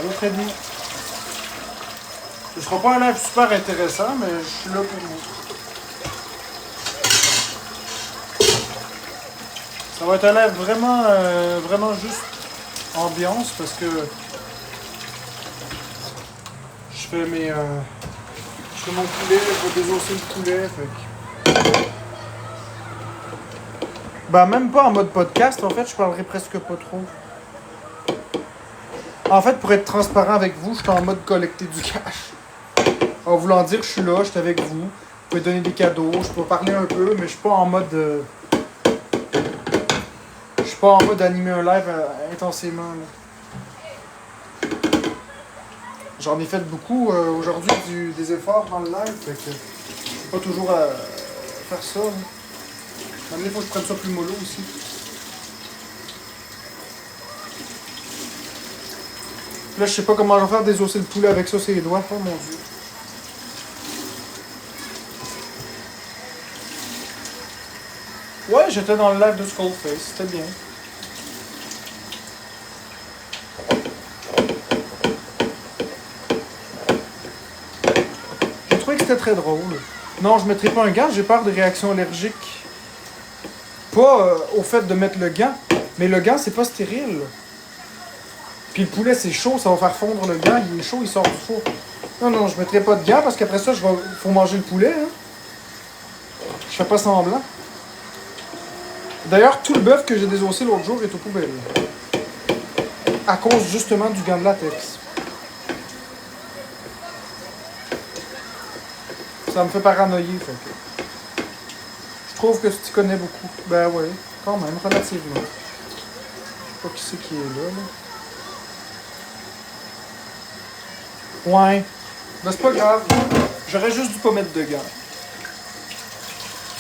Allô Freddy. Ce sera pas un live super intéressant, mais je suis là pour vous. Ça va être un live vraiment juste ambiance parce que je fais mon poulet, je vais désosser le poulet. Fait que... Ben même pas en mode podcast, en fait, je parlerai presque pas trop. En fait, pour être transparent avec vous, je suis en mode collecter du cash. En voulant dire que je suis là, je suis avec vous. Vous pouvez donner des cadeaux, je peux parler un peu, mais je suis pas en mode... Je suis pas en mode animer un live intensément. Là. J'en ai fait beaucoup aujourd'hui des efforts dans le live, fait que je peux pas toujours faire ça. Il faut que je prenne ça plus mollo aussi. Là, je sais pas comment je vais faire désosser le poulet avec ça, c'est les doigts. Oh mon dieu. Ouais, j'étais dans le live de Skullface, c'était bien. J'ai trouvé que c'était très drôle. Non, je mettrai pas un gant, j'ai peur de réactions allergiques. Pas au fait de mettre le gant, mais le gant, c'est pas stérile. Puis le poulet, c'est chaud, ça va faire fondre le gant, il est chaud, il sort du four. Non, je mettrai pas de gant parce qu'après ça, faut manger le poulet. Hein. Je fais pas semblant. D'ailleurs, tout le bœuf que j'ai désossé l'autre jour est aux poubelles. À cause justement du gant de latex. Ça me fait paranoïer, fait que... Je trouve que tu connais beaucoup. Ben ouais, quand même, relativement. Je sais pas qui c'est qui est là. Ouais. Ben c'est pas grave. J'aurais juste dû pas mettre de gants. De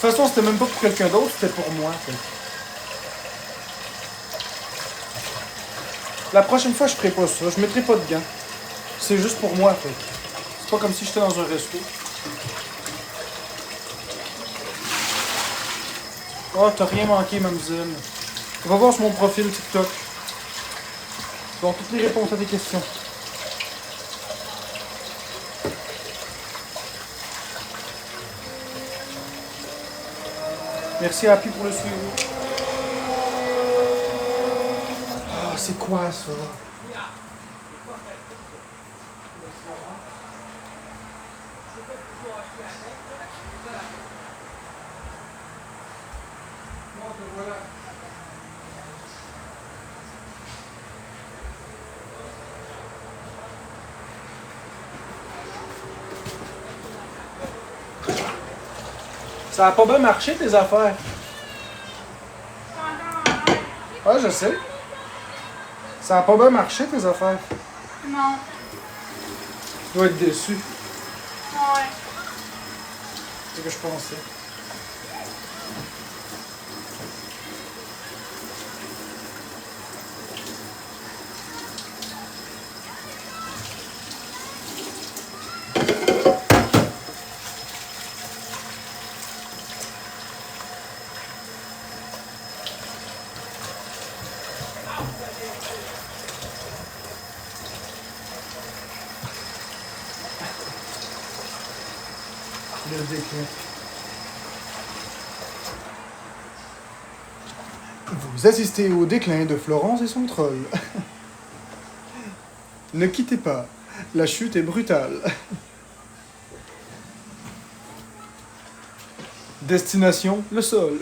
toute façon, c'était même pas pour quelqu'un d'autre, c'était pour moi. Fait. La prochaine fois, je ferai pas ça. Je mettrai pas de gants. C'est juste pour moi, fait. C'est pas comme si j'étais dans un resto. Oh, t'as rien manqué, mademoiselle. Va voir sur mon profil TikTok. Bon, toutes les réponses à tes questions. Merci à Happy pour le suivi. Ah, c'est quoi ça? Ça a pas bien marché tes affaires. Ouais, je sais. Ça a pas bien marché tes affaires. Non. Tu dois être déçu. Ouais. C'est ce que je pensais. Le déclin. Vous assistez au déclin de Florence et son troll. Ne quittez pas. La chute est brutale. Destination, le sol.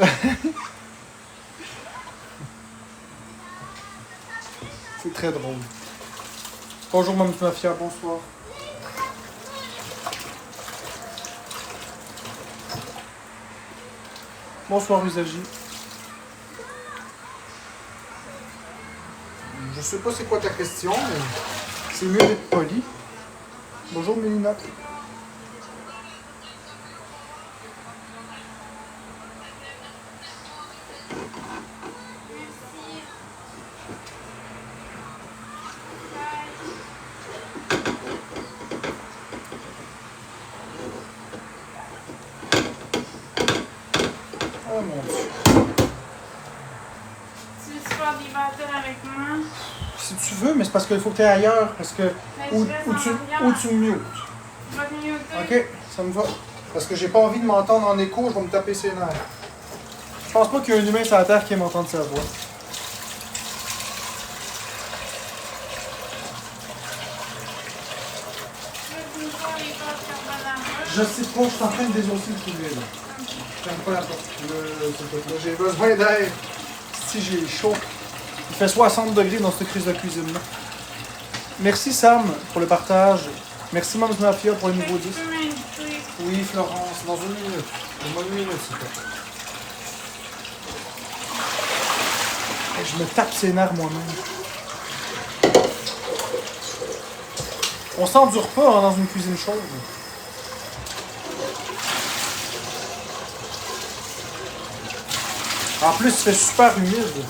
C'est très drôle. Bonjour, Mme Mafia, bonsoir. Bonsoir, Usagi. Je sais pas c'est quoi ta question, mais c'est mieux d'être poli. Bonjour, Mélina. Oh mon Dieu. Tu veux faire des battles avec moi? Si tu veux, mais c'est parce qu'il faut que tu ailles ailleurs. Parce que. Mais Ou, je reste ou en tu, arrière. ou tu me mutes. Je vais te muter. Ok, ça me va. Parce que j'ai pas envie de m'entendre en écho, je vais me taper ses nerfs. Je pense pas qu'il y ait un humain sur la Terre qui aime entendre sa voix. Je vais te muter les pâtes carbonara. Je sais pas, je suis en train de désosser le poulet là. J'aime pas la porte. Là, j'ai besoin d'air. Si j'ai chaud. Il fait 60 degrés dans cette crise de cuisine là. Merci Sam pour le partage. Merci Mams Mafia pour le nouveau 10. Tu peux m'inviter. Oui Florence, dans une minute. Donne-moi une minute s'il te plaît. Je me tape ses nerfs moi-même. On s'endure pas hein, dans une cuisine chaude. En plus, il fait super humide.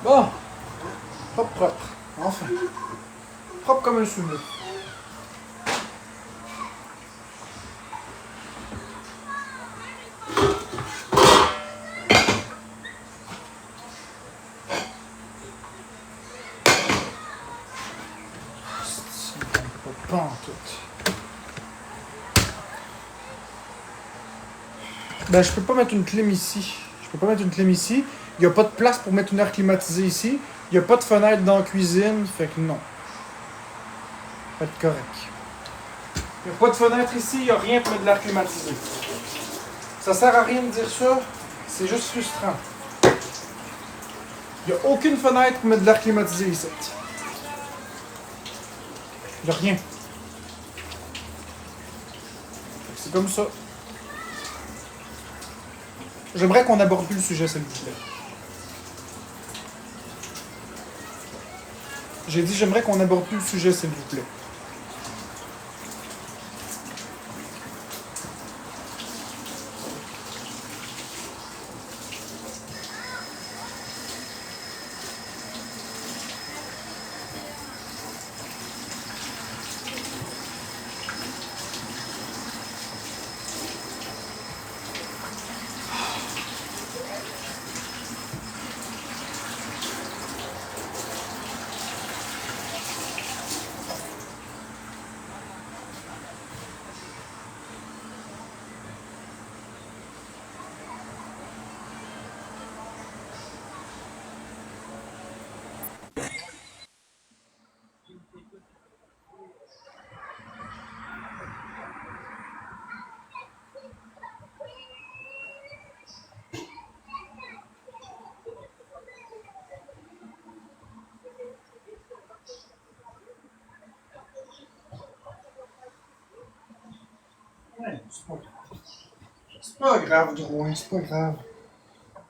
Bon, propre. Enfin. Propre comme un sumo. Pas en tout. Ben, je peux pas mettre une clim ici. Il n'y a pas de place pour mettre une air climatisée ici. Il n'y a pas de fenêtre dans la cuisine. Fait que non. Pas être correct. Il n'y a pas de fenêtre ici. Il n'y a rien pour mettre de l'air climatisé. Ça sert à rien de dire ça. C'est juste frustrant. Il n'y a aucune fenêtre pour mettre de l'air climatisé ici. Il n'y a rien. C'est comme ça. J'aimerais qu'on aborde plus le sujet, s'il vous plaît. J'ai dit j'aimerais qu'on aborde plus le sujet, s'il vous plaît. Ouais, c'est pas grave, Drouin, c'est pas grave.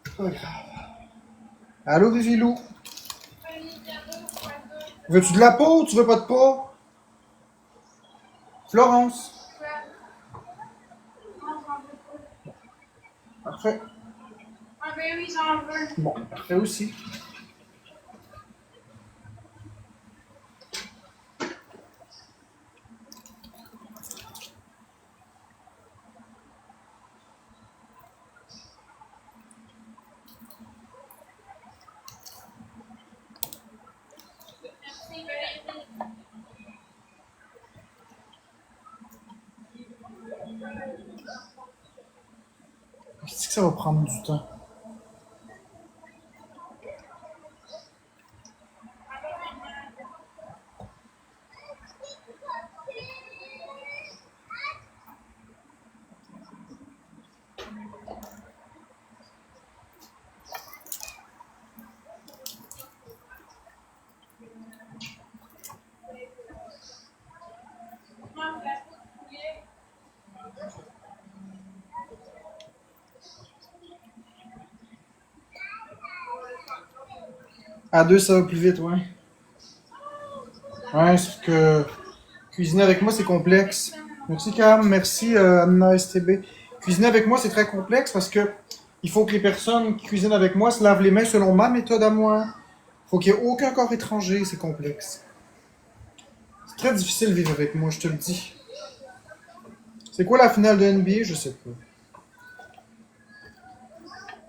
C'est pas grave. Allô, Vivilou? Veux-tu de la peau ou tu veux pas de peau? Florence? Parfait. Ah ben oui, j'en veux. Bon, parfait aussi. Qu'est-ce que ça va prendre du temps? À deux, ça va plus vite, ouais. Ouais, sauf que cuisiner avec moi, c'est complexe. Merci Cam, merci Anna STB. Cuisiner avec moi, c'est très complexe parce que il faut que les personnes qui cuisinent avec moi se lavent les mains selon ma méthode à moi. Il faut qu'il n'y ait aucun corps étranger, c'est complexe. C'est très difficile de vivre avec moi, je te le dis. C'est quoi la finale de NBA? Je sais pas.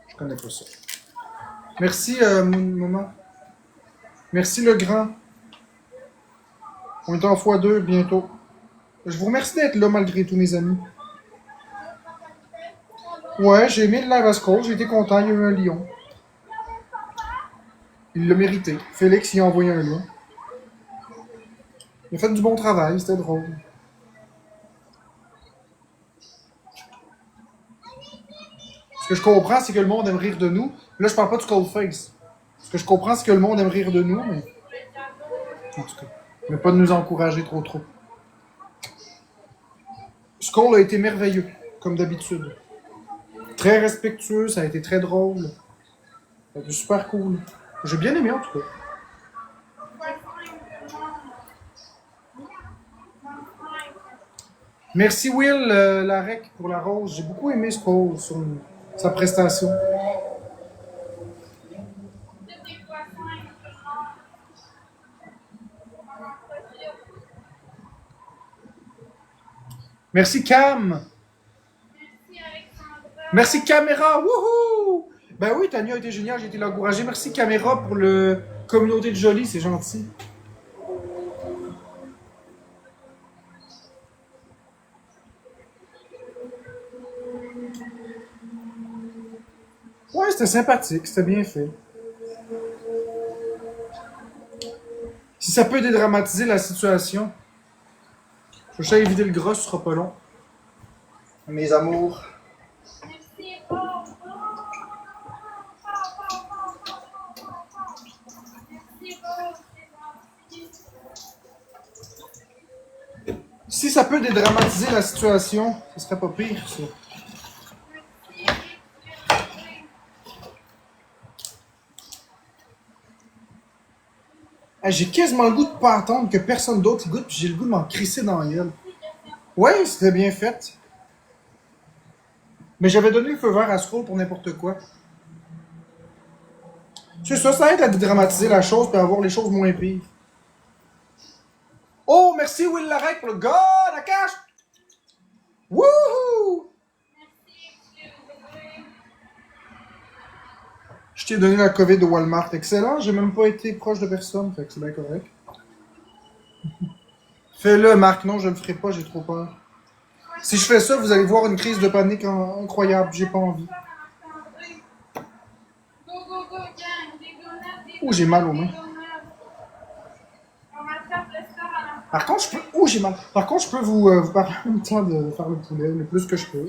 Je connais pas ça. Merci, maman. Merci, le grand. On est en x2 bientôt. Je vous remercie d'être là malgré tout, mes amis. Ouais, j'ai aimé le live à Scroll, j'ai été content, il y a eu un lion. Il l'a mérité. Félix y a envoyé un lion. Il a fait du bon travail, c'était drôle. Ce que je comprends, c'est que le monde aime rire de nous. Là, je parle pas du Coldface. Ce que je comprends, c'est que le monde aime rire de nous, mais. En tout cas. Mais pas de nous encourager trop. Skull a été merveilleux, comme d'habitude. Très respectueux, ça a été très drôle. Ça a été super cool. J'ai bien aimé en tout cas. Merci Will Larec pour la rose. J'ai beaucoup aimé Skull sur sa prestation. Merci Cam. Merci Caméra. Wouhou! Ben oui, Tania a été géniale, j'ai été l'encourager. Merci Caméra pour le communauté de Jolie, c'est gentil. Ouais, c'était sympathique, c'était bien fait. Si ça peut dédramatiser la situation, je vais juste aller vider le gras, ce sera pas long. Mes amours. Si ça peut dédramatiser la situation, ce serait pas pire, ça. J'ai quasiment le goût de pas attendre que personne d'autre y goûte, puis j'ai le goût de m'en crisser dans la gueule. Ouais, c'était bien fait. Mais j'avais donné le feu vert à Scroll pour n'importe quoi. C'est ça, ça aide à dédramatiser la chose et à voir les choses moins pires. Oh, merci Will Larec pour le gars, la cache! Wouhou! Je t'ai donné la COVID au Walmart. Excellent, j'ai même pas été proche de personne, fait que c'est bien correct. Fais-le, Marc. Non, je le ferai pas, j'ai trop peur. Si je fais ça, vous allez voir une crise de panique incroyable. J'ai pas envie. Oh, j'ai mal aux mains. Par contre, je peux. Oh, j'ai mal. Par contre, je peux vous parler en même temps de faire le poulet, le plus que je peux.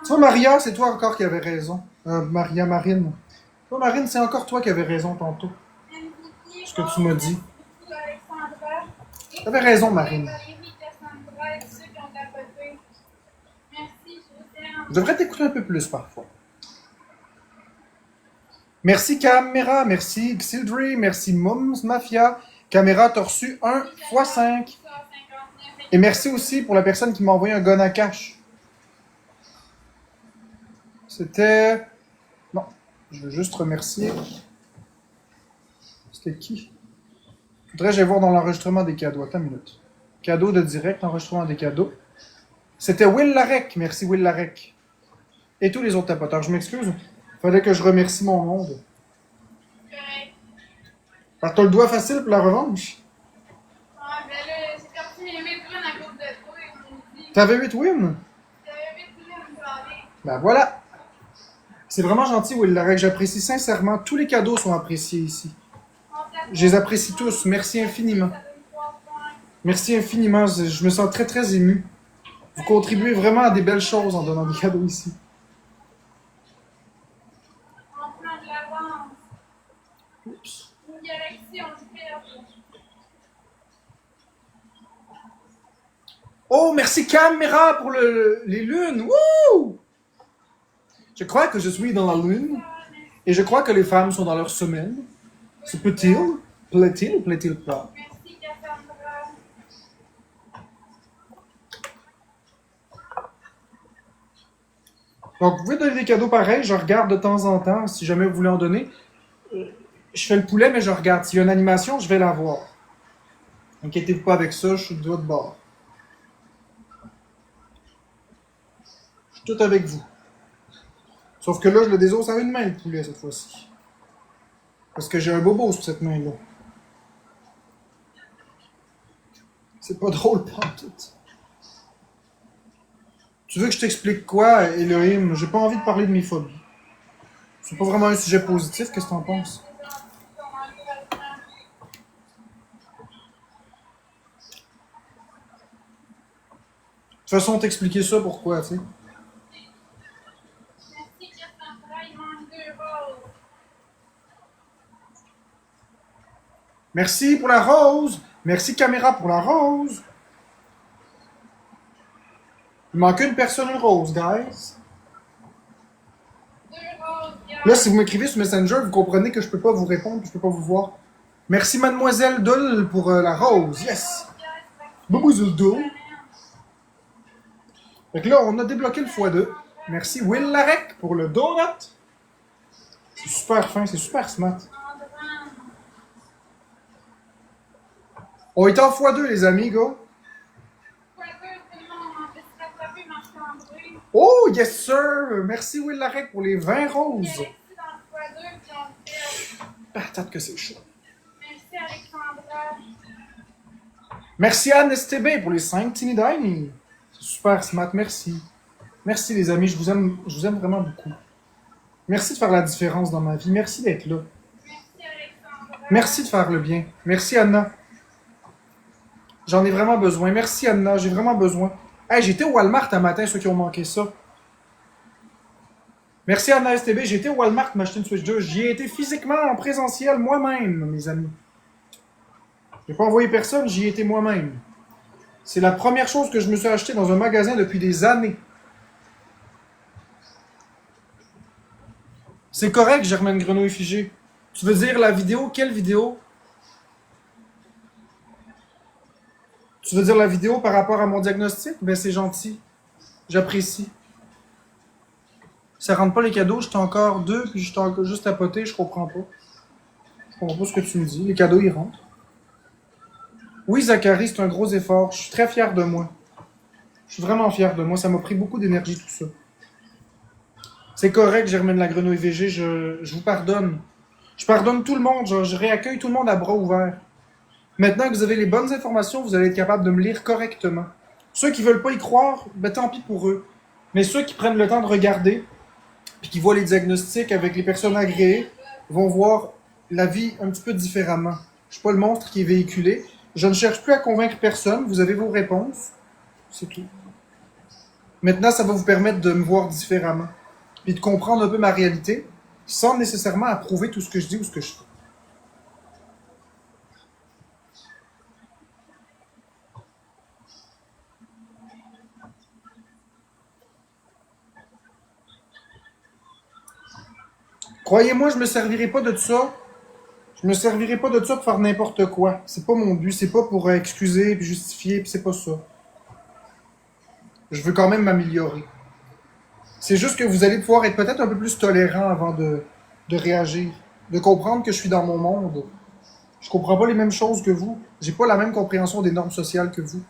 Tu vois, Maria, c'est toi encore qui avais raison. Maria Marine. Toi, Marine, c'est encore toi qui avais raison tantôt. Ce que tu m'as dit. Tu avais raison, Marine. Je devrais t'écouter un peu plus parfois. Merci Caméra, merci Xildry, merci Mums Mafia. Caméra, t'as reçu 1 x 5. Et merci aussi pour la personne qui m'a envoyé un gun à cash. C'était... Non, je veux juste remercier. C'était qui? Faudrait que j'aille voir dans l'enregistrement des cadeaux. Attends une minute. Cadeau de direct, enregistrement des cadeaux. C'était Will Larec. Merci Will Larec. Et tous les autres tapoteurs. Je m'excuse. Fallait que je remercie mon monde. Alors, t'as le doigt facile pour la revanche? Ah, ben là, j'ai perdu mes 8 wins à cause de toi, ils m'ont dit. T'avais 8 wins? J'avais 8 wins, j'allais. Ben voilà. C'est vraiment gentil, Will Larec. J'apprécie sincèrement. Tous les cadeaux sont appréciés ici. Je les apprécie tous. Merci infiniment. Merci infiniment. Je me sens très, très ému. Vous contribuez vraiment à des belles choses en donnant des cadeaux ici. On prend de l'avance. Oups. Une galaxie, on le perd. Oh, merci Caméra pour les lunes. Wouh! Je crois que je suis dans la lune. Et je crois que les femmes sont dans leur semaine. Se peut-il? Plaît-il ou plaît-il pas? Merci, Cassandra. Donc, vous pouvez donner des cadeaux pareils. Je regarde de temps en temps, si jamais vous voulez en donner. Je fais le poulet, mais je regarde. S'il y a une animation, je vais la voir. Inquiétez-vous pas avec ça, je suis de votre bord. Je suis Tout avec vous. Sauf que là, je le désosse à une main, le poulet, cette fois-ci. Parce que j'ai un bobo sur cette main-là. C'est pas drôle, pas tout. Tu veux que je t'explique quoi, Elohim? J'ai pas envie de parler de mes phobies. C'est pas vraiment un sujet positif, qu'est-ce que t'en penses? De toute façon, t'expliquer ça, pourquoi, tu sais. Merci, Christian Frère, il mange 2 roses. Merci pour la rose! Merci, caméra, pour la rose! Il manque une personne rose, guys. 2 roses, gars. Là, si vous m'écrivez sur Messenger, vous comprenez que je peux pas vous répondre, que je peux pas vous voir. Merci, Mademoiselle Dull, pour la rose. Yes! Mademoiselle Dull. Fait que là, on a débloqué le x2. Merci, Will Larek, pour le donut. C'est super fin, c'est super smart. On est en x2, les amis, go. Oh, yes, sir! Merci, Will Larek, pour les 20 roses. Patate que c'est chaud. Merci, Alexandra. Merci, Anne STB, pour les 5 Teeny Tiny. C'est super smart, merci. Merci, les amis, je vous aime vraiment beaucoup. Merci de faire la différence dans ma vie. Merci d'être là. Merci, Alexandra. Merci de faire le bien. Merci, Anna. J'en ai vraiment besoin. Merci, Anna, j'ai vraiment besoin. Hey, j'étais au Walmart un matin, ceux qui ont manqué ça. Merci, Anna STB. J'ai été au Walmart m'acheter une Switch 2. J'y ai été physiquement en présentiel moi-même, mes amis. J'ai pas envoyé personne, j'y ai été moi-même. C'est la première chose que je me suis acheté dans un magasin depuis des années. C'est correct, Germaine Grenouille figée. Tu veux dire la vidéo? Quelle vidéo? Tu veux dire la vidéo par rapport à mon diagnostic? Ben c'est gentil. J'apprécie. Ça rentre pas les cadeaux, j'étais encore 2, puis j'étais encore juste à poter, je comprends pas. Je comprends pas ce que tu me dis. Les cadeaux, ils rentrent. Oui, Zachary, c'est un gros effort. Je suis très fier de moi. Je suis vraiment fier de moi. Ça m'a pris beaucoup d'énergie, tout ça. C'est correct, Germaine la Grenouille VG, je vous pardonne. Je pardonne tout le monde, je réaccueille tout le monde à bras ouverts. Maintenant que vous avez les bonnes informations, vous allez être capable de me lire correctement. Ceux qui veulent pas y croire, ben tant pis pour eux. Mais ceux qui prennent le temps de regarder, puis qui voient les diagnostics avec les personnes agréées, vont voir la vie un petit peu différemment. Je suis pas le monstre qui est véhiculé. Je ne cherche plus à convaincre personne, vous avez vos réponses. C'est tout. Maintenant, ça va vous permettre de me voir différemment. Puis de comprendre un peu ma réalité, sans nécessairement approuver tout ce que je dis ou ce que je fais. Croyez-moi, je me servirai pas de ça. Je me servirai pas de ça pour faire n'importe quoi. C'est pas mon but, c'est pas pour excuser puis justifier, puis c'est pas ça. Je veux quand même m'améliorer. C'est juste que vous allez pouvoir être peut-être un peu plus tolérant avant de réagir. De comprendre que je suis dans mon monde. Je comprends pas les mêmes choses que vous. J'ai pas la même compréhension des normes sociales que vous.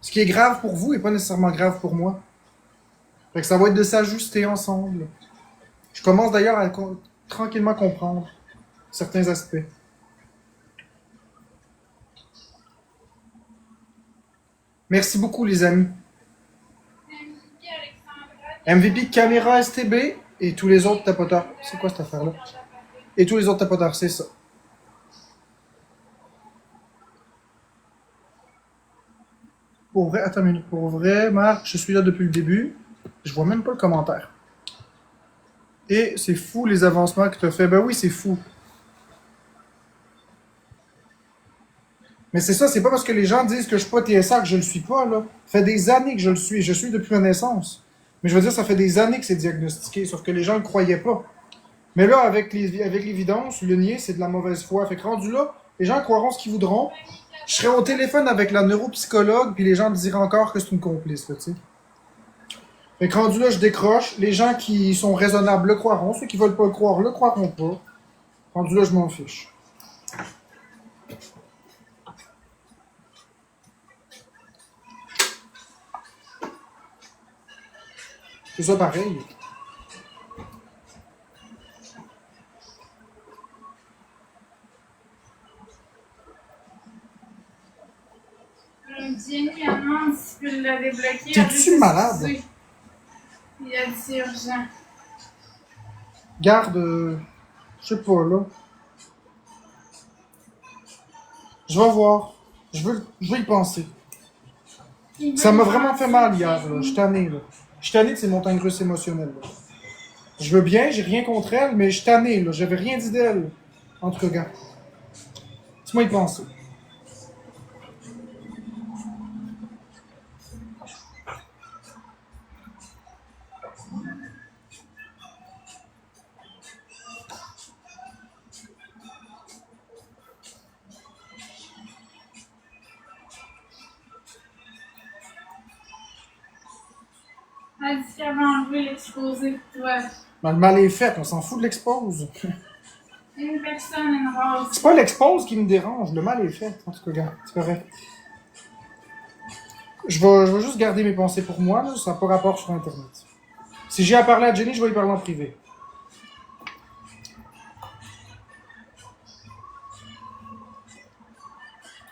Ce qui est grave pour vous est pas nécessairement grave pour moi. Fait que ça va être de s'ajuster ensemble. Je commence d'ailleurs à tranquillement comprendre certains aspects. Merci beaucoup, les amis. MVP, Alexandra. MVP Caméra STB et tous les autres tapoteurs. C'est quoi cette affaire-là? Et tous les autres tapoteurs, c'est ça. Pour vrai, attends une minute. Pour vrai, Marc, je suis là depuis le début. Je vois même pas le commentaire. Et c'est fou les avancements que tu as fait. Ben oui, c'est fou. Mais c'est ça, c'est pas parce que les gens disent que je suis pas TSA que je le suis pas, là. Ça fait des années que je le suis. Je suis depuis ma naissance. Mais je veux dire, ça fait des années que c'est diagnostiqué, sauf que les gens ne le croyaient pas. Mais là, avec l'évidence, le nier, c'est de la mauvaise foi. Fait que rendu là, les gens croiront ce qu'ils voudront. Je serai au téléphone avec la neuropsychologue, puis les gens me diraient encore que c'est une complice, là, tu sais. Fait que rendu là, je décroche. Les gens qui sont raisonnables le croiront. Ceux qui veulent pas le croire le croiront pas. Rendu là, je m'en fiche. C'est ça pareil. Jenny elle demande si tu peux la débloquer. T'es-tu malade? Il a dit c'est urgent. Garde, je sais pas, là. Je vais voir. Je vais y penser. Ça m'a vraiment fait mal hier, là. Je suis tanné, là. Je suis tanné de ces montagnes russes émotionnelles, là. Je veux bien, j'ai rien contre elle, mais je suis tanné, là. J'avais rien dit d'elle. En tout cas, gars. Laisse-moi y penser. Elle dit qu'elle va enlever l'exposé de toi. Ben, le mal est fait, on s'en fout de l'expose. Une personne, une rose. C'est pas l'expose qui me dérange, le mal est fait. En tout cas, gars, c'est correct. Je vais juste garder mes pensées pour moi, là. Ça n'a pas rapport sur Internet. Si j'ai à parler à Jenny, je vais y parler en privé.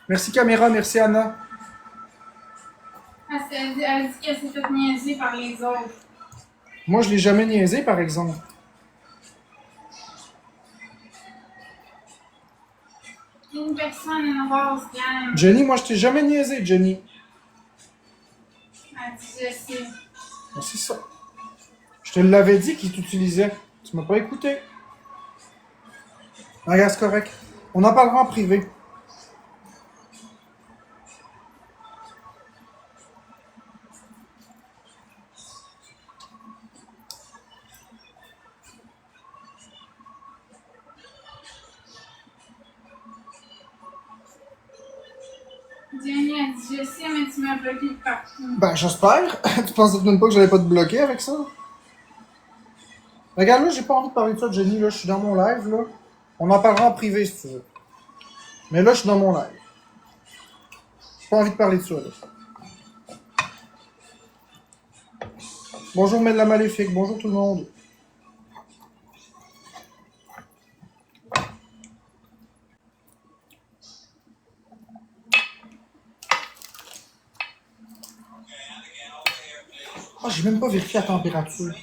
Merci caméra, merci Anna. Elle dit qu'elle s'est fait niaiser par les autres. Moi, je l'ai jamais niaisé, par exemple. Une personne, une rose, gang. Jenny, moi, je t'ai jamais niaisé, Jenny. Elle dit je sais. Ben, c'est ça. Je te l'avais dit qu'il t'utilisait. Tu m'as pas écouté. Regarde, c'est correct. On en parlera en privé. Jenny a dit je sais, mais tu m'as bloqué de partout. Ben, j'espère. Tu pensais même pas que j'allais pas te bloquer avec ça? Regarde, là, j'ai pas envie de parler de ça, Jenny. Là, je suis dans mon live, là. On en parlera en privé, si tu veux. Mais là, je suis dans mon live. J'ai pas envie de parler de ça, là. Bonjour, Mel la Maléfique. Bonjour, tout le monde. Ah, j'ai même pas vérifié la température.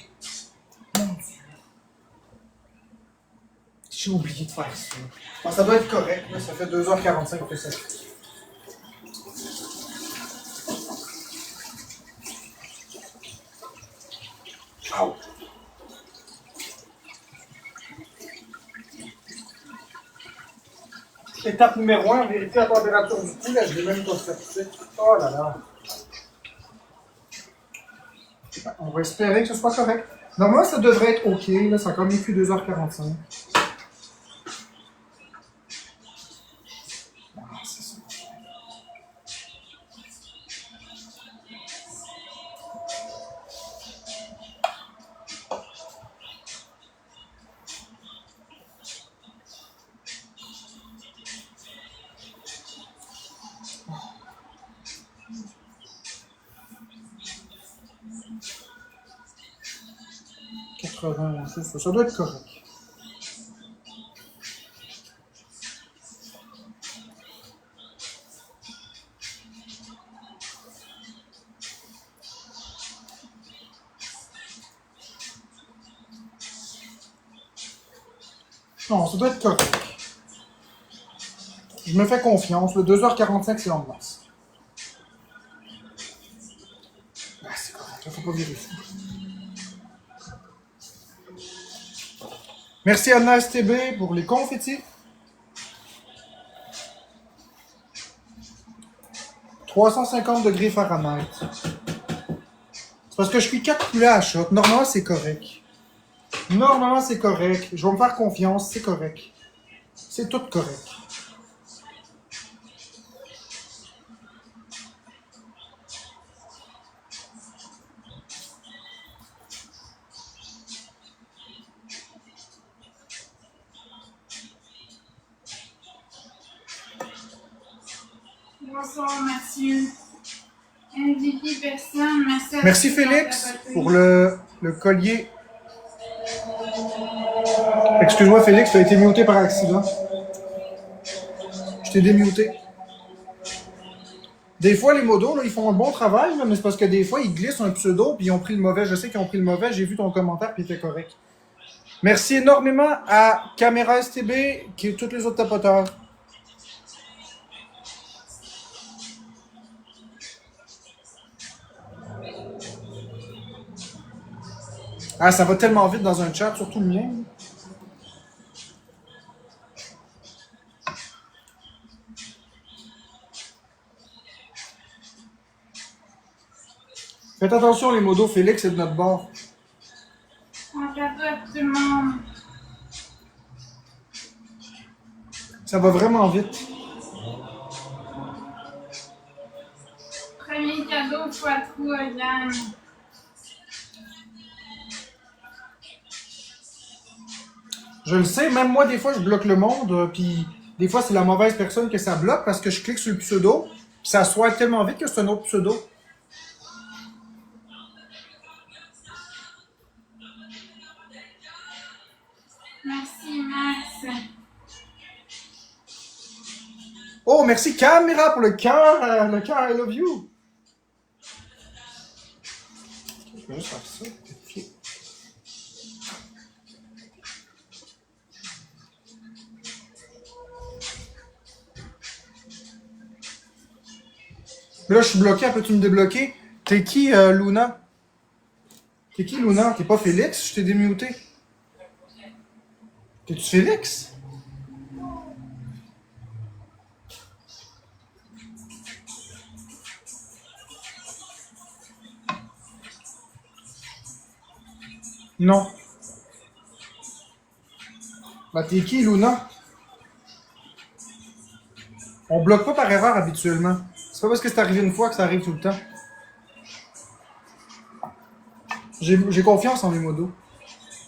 Mon Dieu. J'ai oublié de faire ça. Bon, ça doit être correct, là. Ça fait 2h45 que ça fait. Ciao. Étape numéro 1, vérifier la température du poulet. Je l'ai même pas fait. Oh là là. On va espérer que ce soit correct. Normalement, ça devrait être OK. Là, ça a quand même fait 2h45. Ah, c'est ça. C'est ça. Ça doit être correct. Non, ça doit être correct. Je me fais confiance. Le 2h45, c'est en masse. Ah, c'est correct. Il faut pas vérifier. Merci Anna STB pour les confettis. 350 degrés Fahrenheit. C'est parce que je suis 4 poulets à shot. Normalement, c'est correct. Normalement, c'est correct. Je vais me faire confiance. C'est correct. C'est tout correct. Bonsoir Mathieu. MVP personne, merci à Merci tous qui ont Félix tapoté. pour le Le collier. Excuse-moi, Félix, tu as été muté par accident. Je t'ai démuté. Des fois, les modos, là, ils font un bon travail, là, mais c'est parce que des fois, ils glissent un pseudo, puis ils ont pris le mauvais. Je sais qu'ils ont pris le mauvais. J'ai vu ton commentaire, puis il était correct. Merci énormément à Caméra STB, qui est tous les autres tapoteurs. Ah, ça va tellement vite dans un chat, surtout le mien. Faites attention, les modos. Félix est de notre bord. Un cadeau à tout le monde. Ça va vraiment vite. Premier cadeau fois tout, Yann. Je le sais, même moi, des fois, je bloque le monde, puis des fois, c'est la mauvaise personne que ça bloque parce que je clique sur le pseudo, puis ça swipe tellement vite que c'est un autre pseudo. Merci, Max. Oh, merci Caméra pour le cœur, I love you. Je vais juste faire ça. Mais là, je suis bloqué. Peux-tu me débloquer? T'es qui, Luna? T'es qui, Luna? T'es pas Félix? Je t'ai démuté. T'es-tu Félix? Non. Bah, t'es qui, Luna? On bloque pas par erreur habituellement. C'est pas parce que c'est arrivé une fois que ça arrive tout le temps. J'ai confiance en mes modos.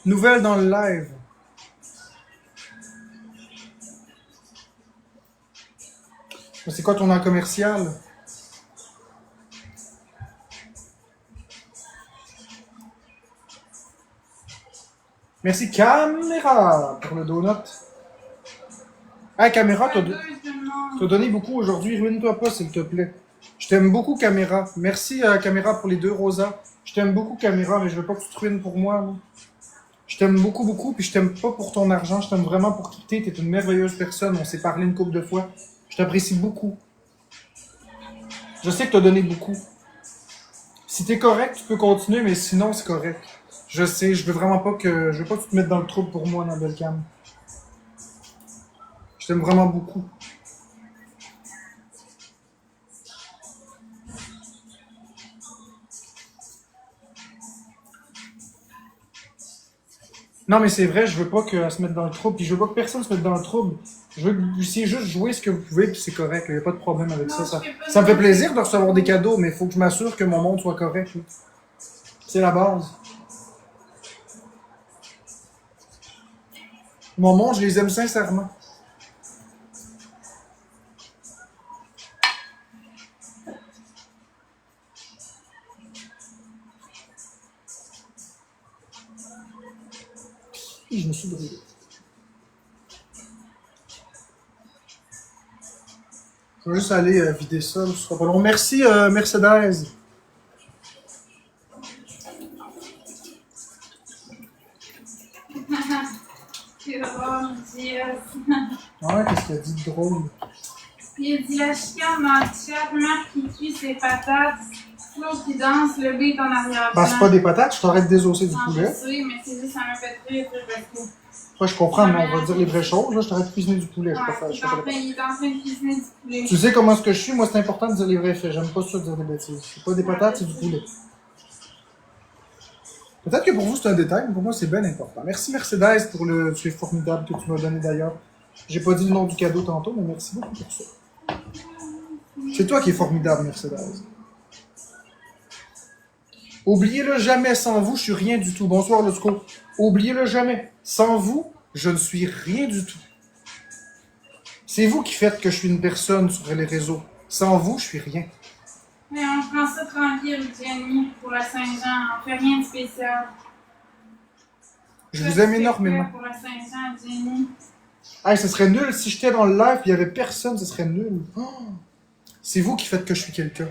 Nouvelle dans le live. C'est quoi ton nom commercial? Merci Caméra pour le donut. Ah, Caméra, t'as donné beaucoup aujourd'hui. Ruine-toi pas, s'il te plaît. Je t'aime beaucoup, Caméra. Merci, Caméra, pour les 2 rosas. Je t'aime beaucoup, Caméra, mais je veux pas que tu te ruines pour moi. Là. Je t'aime beaucoup, beaucoup, puis je t'aime pas pour ton argent. Je t'aime vraiment pour qui t'es. T'es une merveilleuse personne. On s'est parlé une couple de fois. Je t'apprécie beaucoup. Je sais que t'as donné beaucoup. Si t'es correct, tu peux continuer, mais sinon, c'est correct. Je sais, je veux vraiment pas que... Je veux pas que tu te mettes dans le trouble pour moi, dans Belcam. Je t'aime vraiment beaucoup. Non, mais c'est vrai, je veux pas qu'elle se mette dans le trouble, puis je veux pas que personne se mette dans le trouble. Je veux que vous puissiez juste jouer ce que vous pouvez, puis c'est correct. Il n'y a pas de problème avec Non, ça. Ça me fait plaisir de recevoir des cadeaux, mais il faut que je m'assure que mon monde soit correct. Là. C'est la base. Mon monde, je les aime sincèrement. Et je me suis brûlé. Je vais juste aller vider ça, ce sera pas long. Merci, Mercedes. C'est drôle, Diaz. Ouais, qu'est-ce qu'il a dit de drôle? Puis il dit la chienne dans le chat, Marc qui cuit ses patates, Flo qui danse, le beat en arrière-plan. Bah, c'est pas des patates, je t'arrête de désosser du Non, poulet. je sais, mais c'est juste, ça m'a fait rire, parce que... Ouais, je comprends, mais on va dire les vraies choses. Là, je t'arrête de cuisiner du poulet. Ouais, il est en train de cuisiner du poulet. Tu sais comment est-ce que je suis? Moi, c'est important de dire les vrais faits. J'aime pas ça de dire des bêtises. C'est pas des patates, c'est du poulet. Peut-être que pour vous, c'est un détail, mais pour moi, c'est bien important. Merci, Mercedes, pour le truc formidable que tu m'as donné d'ailleurs. J'ai pas dit le nom du cadeau tantôt, mais merci beaucoup pour ça. C'est toi qui es formidable, Mercedes. Oubliez-le jamais, sans vous, je suis rien du tout. Bonsoir, Losco. Oubliez-le jamais. Sans vous, je ne suis rien du tout. C'est vous qui faites que je suis une personne sur les réseaux. Sans vous, je suis rien. Mais on prend ça tranquille, Jenny, pour la Saint-Jean. On fait rien de spécial. Je vous aime énormément. Pour la Saint-Jean, Jenny. Hey, ce serait nul si j'étais dans le live et il n'y avait personne, ce serait nul. Oh, c'est vous qui faites que je suis quelqu'un.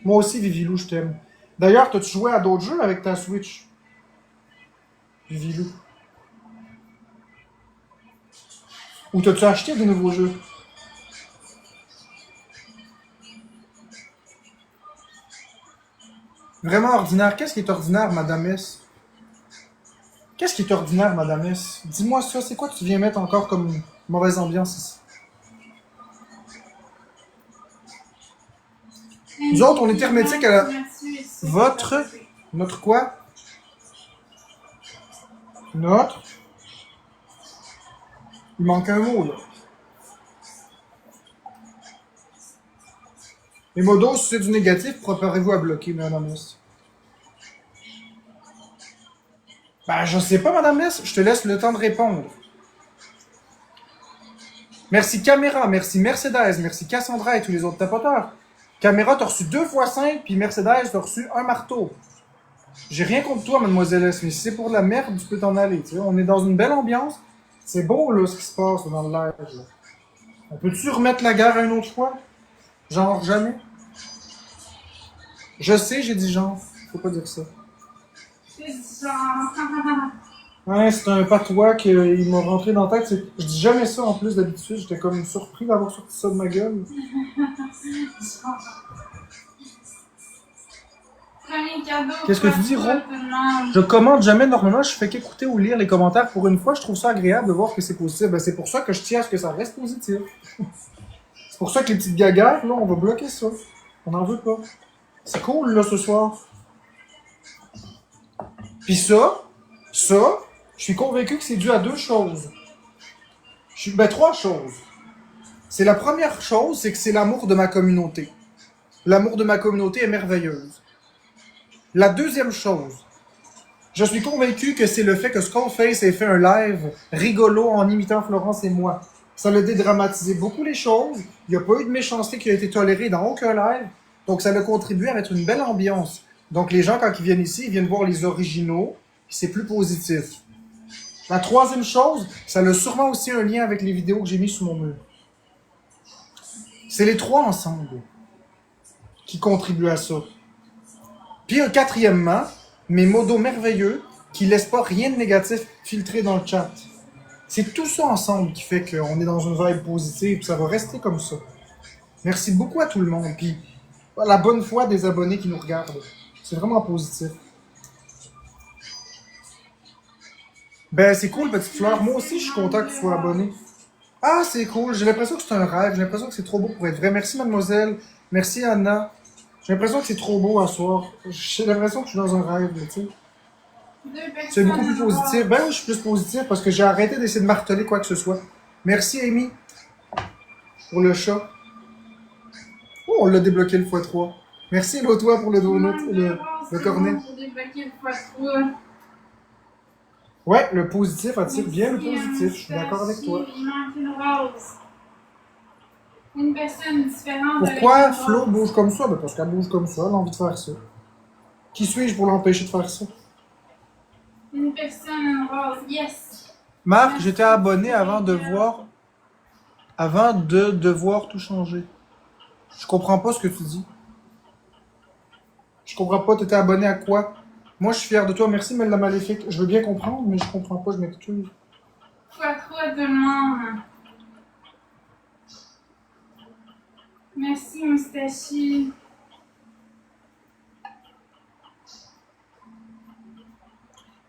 Moi aussi, Vivilou, je t'aime. D'ailleurs, t'as-tu joué à d'autres jeux avec ta Switch? Vivilou. Ou t'as-tu acheté des nouveaux jeux? Vraiment ordinaire. Qu'est-ce qui est ordinaire, Madame S? Qu'est-ce qui est ordinaire, Madame S? Dis-moi ça, c'est quoi que tu viens mettre encore comme mauvaise ambiance ici? Nous autres, on est hermétique à la... Votre... Notre quoi? Notre... Il manque un mot, là. Les modos, si c'est du négatif, préparez-vous à bloquer, Madame S. Ben, je sais pas, Madame S. Je te laisse le temps de répondre. Merci Caméra, merci Mercedes, merci Cassandra et tous les autres tapoteurs. Caméra, t'as reçu 2 fois 5, puis Mercedes, t'as reçu un marteau. J'ai rien contre toi, Mademoiselle S, mais si c'est pour de la merde, tu peux t'en aller. Tu sais. On est dans une belle ambiance. C'est beau, là, ce qui se passe dans le live. Là. On peut-tu remettre la guerre une autre fois? Genre, jamais? Je sais, j'ai dit genre. Faut pas dire ça. C'est genre... Ouais, c'est un patois qu'il m'a rentré dans la tête. Je dis jamais ça en plus d'habitude. J'étais comme surpris d'avoir sorti ça de ma gueule. Qu'est-ce que tu dis, Ron? Je commente jamais normalement. Je fais qu'écouter ou lire les commentaires. Pour une fois, je trouve ça agréable de voir que c'est positif. Ben, c'est pour ça que je tiens à ce que ça reste positif. C'est pour ça que les petites gaguères, là, on va bloquer ça. On n'en veut pas. C'est cool, là, ce soir. Puis ça, je suis convaincu que c'est dû à 2 choses. Ben, 3 choses. C'est la première chose, c'est que c'est l'amour de ma communauté. L'amour de ma communauté est merveilleuse. La deuxième chose, je suis convaincu que c'est le fait que Skullface ait fait un live rigolo en imitant Florence et moi. Ça l'a dédramatisé beaucoup les choses. Il n'y a pas eu de méchanceté qui a été tolérée dans aucun live. Donc ça a contribué à mettre une belle ambiance. Donc les gens, quand ils viennent ici, ils viennent voir les originaux. C'est plus positif. La troisième chose, ça a sûrement aussi un lien avec les vidéos que j'ai mis sur mon mur. C'est les 3 ensemble qui contribuent à ça. Puis quatrièmement, mes modos merveilleux qui laissent pas rien de négatif filtrer dans le chat. C'est tout ça ensemble qui fait qu'on est dans une vibe positive et ça va rester comme ça. Merci beaucoup à tout le monde. Puis la bonne foi des abonnés qui nous regardent. C'est vraiment positif. Ben, c'est cool, petite fleur. Moi aussi, je suis content que tu sois abonné. Ah, c'est cool. J'ai l'impression que c'est un rêve. J'ai l'impression que c'est trop beau pour être vrai. Merci, mademoiselle. Merci, Anna. J'ai l'impression que c'est trop beau à soir. J'ai l'impression que je suis dans un rêve, tu sais. C'est beaucoup plus positif. Ben oui, je suis plus positif parce que j'ai arrêté d'essayer de marteler quoi que ce soit. Merci, Amy. Pour le chat. Oh, on l'a débloqué le x3. Merci, Lotois, pour le donut, le cornet. Ouais, le positif attire bien le positif. Je suis d'accord avec toi. Il manque une rose. Une personne différente. Pourquoi Flo bouge comme ça? Ben parce qu'elle bouge comme ça, elle a envie de faire ça. Qui suis-je pour l'empêcher de faire ça? Une personne, une rose, yes. Marc, j'étais abonné avant de devoir tout changer. Je comprends pas ce que tu dis. Je comprends pas, t'étais abonné à quoi? Moi, je suis fier de toi. Merci, Mel la Maléfique. Je veux bien comprendre, mais je comprends pas, je m'excuse. Fois trop tout le monde. Merci, Moustachi.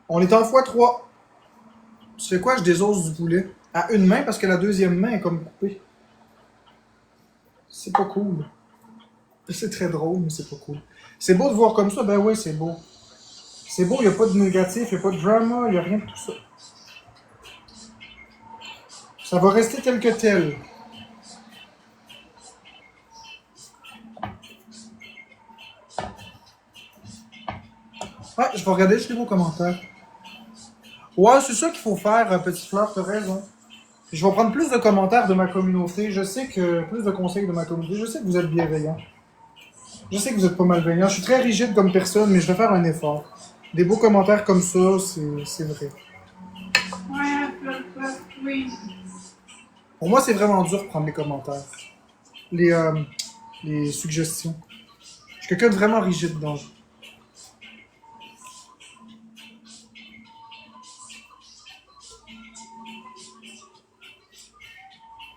On est en x3. Tu fais quoi? Je désose du poulet. À une main, parce que la deuxième main est comme coupée. C'est pas cool. C'est très drôle, mais c'est pas cool. C'est beau de voir comme ça? Ben oui, c'est beau. C'est beau, il n'y a pas de négatif, il n'y a pas de drama, il n'y a rien de tout ça. Ça va rester tel que tel. Ouais, je vais regarder juste les beaux commentaires. Ouais, c'est ça qu'il faut faire, Petite Fleur, t'as raison. Je vais prendre plus de commentaires de ma communauté. Je sais que plus de conseils de ma communauté. Je sais que vous êtes bienveillants. Je sais que vous êtes pas malveillant. Je suis très rigide comme personne, mais je vais faire un effort. Des beaux commentaires comme ça, c'est vrai. Ouais, oui. Pour moi, c'est vraiment dur de prendre les commentaires. Les, euh, les suggestions. Je suis quelqu'un de vraiment rigide dans le jeu.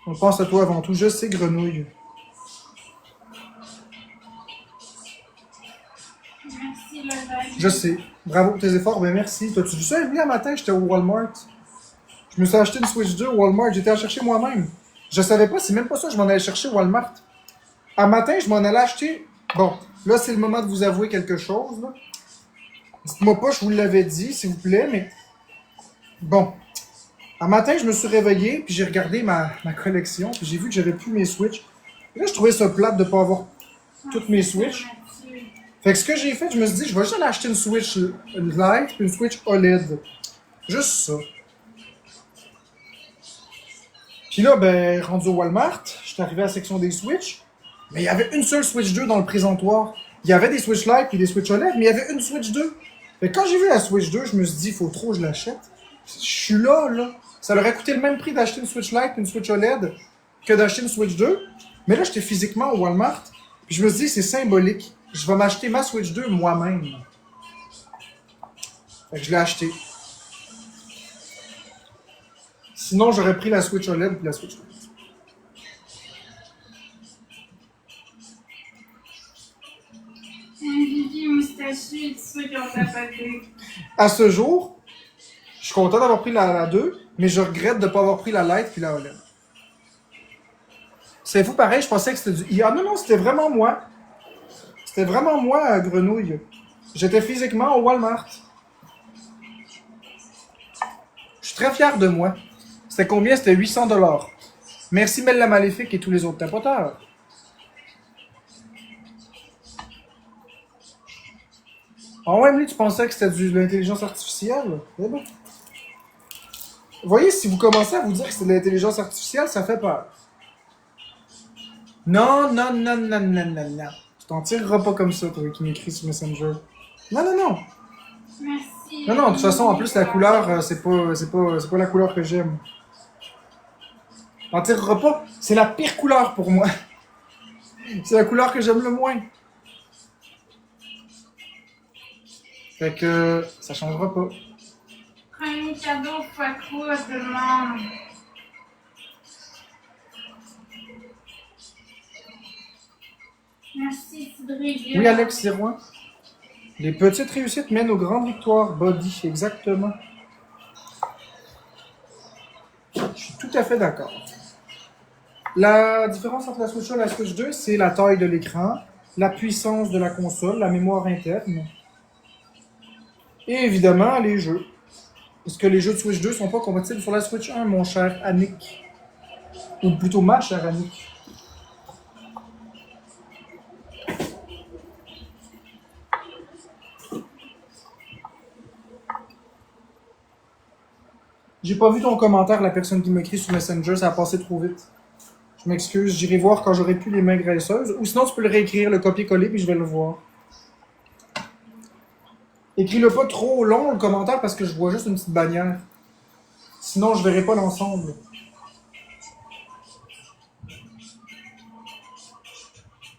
On pense à toi avant tout. Je sais, Grenouille. Merci, le bain. Je sais. Bravo pour tes efforts. Ben merci. T'as-tu vu ça, Emily, un matin? J'étais au Walmart. Je me suis acheté une Switch 2 au Walmart. J'étais à chercher moi-même. Je savais pas, c'est même pas ça que je m'en allais chercher au Walmart. Un matin, je m'en allais acheter. Bon, là, c'est le moment de vous avouer quelque chose. Là. Dites-moi pas, je vous l'avais dit, s'il vous plaît, mais. Bon. Un matin, je me suis réveillé, puis j'ai regardé ma collection, puis j'ai vu que j'avais plus mes Switch. Là, je trouvais ça plate de pas avoir toutes mes Switch. Fait que ce que j'ai fait, je me suis dit, je vais juste aller acheter une Switch Lite puis une Switch OLED. Juste ça. Puis là, ben, rendu au Walmart, j'étais arrivé à la section des Switch, mais il y avait une seule Switch 2 dans le présentoir. Il y avait des Switch Lite puis des Switch OLED, mais il y avait une Switch 2. Fait que quand j'ai vu la Switch 2, je me suis dit, faut trop que je l'achète. Je suis là. Ça leur aurait coûté le même prix d'acheter une Switch Lite et une Switch OLED que d'acheter une Switch 2. Mais là, j'étais physiquement au Walmart, puis je me suis dit, c'est symbolique. Je vais m'acheter ma Switch 2 moi-même. Fait que je l'ai acheté. Sinon, j'aurais pris la Switch OLED et la Switch Lite. Un Vivi moustachu et tous ceux qui ont tapoté. À ce jour, je suis content d'avoir pris la 2, mais je regrette de ne pas avoir pris la Lite puis la OLED. C'est fou pareil, je pensais que c'était du... Ah non, c'était vraiment moi. C'était vraiment moi, Grenouille. J'étais physiquement au Walmart. Je suis très fier de moi. C'était combien? C'était 800$. Merci Mel la Maléfique et tous les autres tapoteurs. Ah ouais, Emily, tu pensais que c'était de l'intelligence artificielle? Eh ben. Vous voyez, si vous commencez à vous dire que c'est de l'intelligence artificielle, ça fait peur. Non. Tu t'en tireras pas comme ça, toi, qui m'écris sur Messenger. Non. Merci. Non, de toute façon, en plus, la couleur, c'est pas la couleur que j'aime. T'en tireras pas. C'est la pire couleur pour moi. C'est la couleur que j'aime le moins. Fait que ça changera pas. Premier cadeau fois quoi à tout le monde. Merci, Cédric. Oui, Alex Sirois. Les petites réussites mènent aux grandes victoires. Body, exactement. Je suis tout à fait d'accord. La différence entre la Switch 1 et la Switch 2, c'est la taille de l'écran, la puissance de la console, la mémoire interne. Et évidemment, les jeux. Parce que les jeux de Switch 2 sont pas compatibles sur la Switch 1, mon cher Annick. Ou plutôt ma chère Annick. J'ai pas vu ton commentaire, la personne qui m'écrit sur Messenger, ça a passé trop vite. Je m'excuse, j'irai voir quand j'aurai plus les mains graisseuses. Ou sinon, tu peux le réécrire, le copier-coller, puis je vais le voir. Écris-le pas trop long, le commentaire, parce que je vois juste une petite bannière. Sinon, je verrai pas l'ensemble.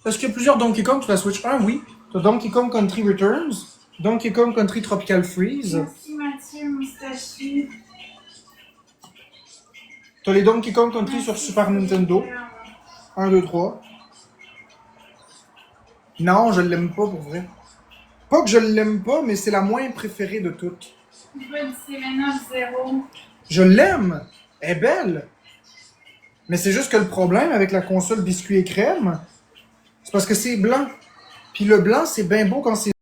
Est-ce qu'il y a plusieurs Donkey Kong sur la Switch 1? Oui. T'as Donkey Kong Country Returns, Donkey Kong Country Tropical Freeze. Merci, Mathieu Moustachu. T'as les Donkey Kong Country sur Super Nintendo. 1, 2, 3. Non, je l'aime pas pour vrai. Pas que je l'aime pas, mais c'est la moins préférée de toutes. Pas du 7-Up 0. Je l'aime! Elle est belle! Mais c'est juste que le problème avec la console biscuit et crème, c'est parce que c'est blanc. Puis le blanc, c'est bien beau quand c'est